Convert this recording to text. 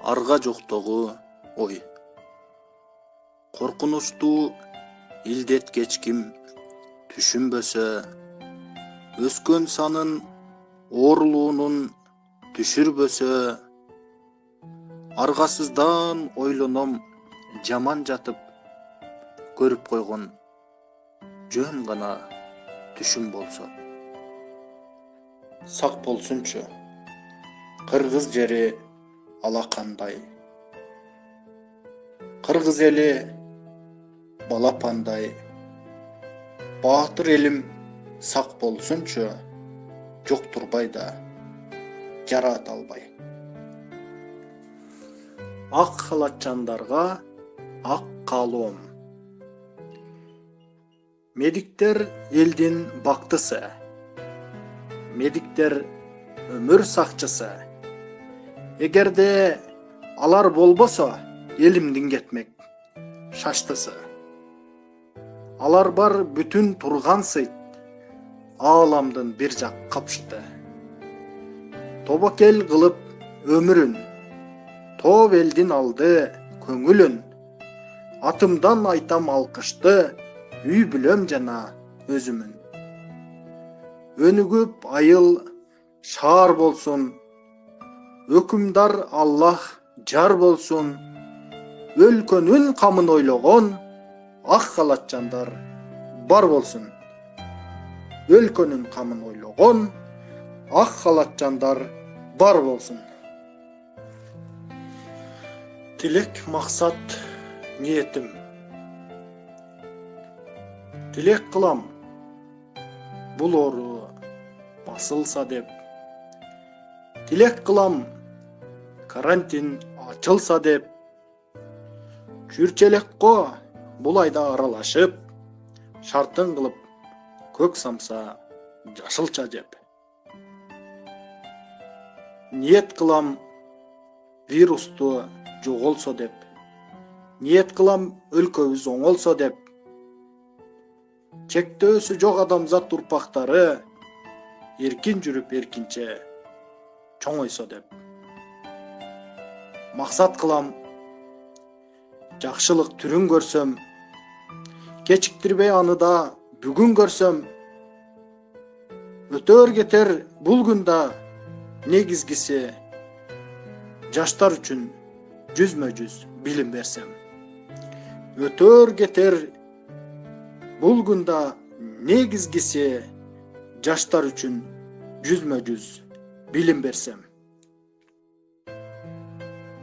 арга жоктогу ой. Коркунучтуу илдеткеч ким түшүнбөсө, өскөн санын оорулуунун түшүрбөсө, аргасыздан ойлоном жаман жатып, көрүп койгон жөн гана түшүм болсо. Сак болсунчу, кыргыз жери алакандай, кыргыз эли балапандай. Баатыр элим сак болсунчу, жоктурбай да жарата албай. Ак халатчандарга ак каалоом. Медиктер элдин бактысы, медиктер өмүр сакчысы. Эгерде алар болбосо, элимдин кетмек шаштысы. Алар бар бүтүн турган сыйт, ааламдын бир жак капшыты. Тобокел кылып өмүрүн, топ элдин алды көңүлүн. Атымдан айтам алкышты, үй бүлөм жана өзүмүн. Өнүгүп айыл шаар болсун, өкүмдар Аллах жар болсун. Өлкөнүн камын ойлогон ак халатчандар бар болсун. Өлкөнүн камын ойлогон ак халатчандар бар болсун. Тилек, максат, ниетим. Тилек кылам, бул оору басылса деп. Тилек кылам, карантин ачылса деп. Чүрчелекко бул айда аралашып, шартын кылып көк самса жашылча жеп. Ниет кылам, вирусту жоголсо деп. Ниет кылам, өлкөбүз оңолсо деп. Чектөөсү жок адамзат урпактары эркин жүрүп эркинче чоңойсо деп. Максат кылам, жакшылык түрүн көрсөм, кечиктирбей аны да бүгүн көрсөм. Өтөр кетер бул күндө негизгиси, жаштар үчүн жүзмө-жүз билим берсем. Өтөр кетер бул күндө негизгиси, жаштар үчүн жүзмө-жүз билим берсем.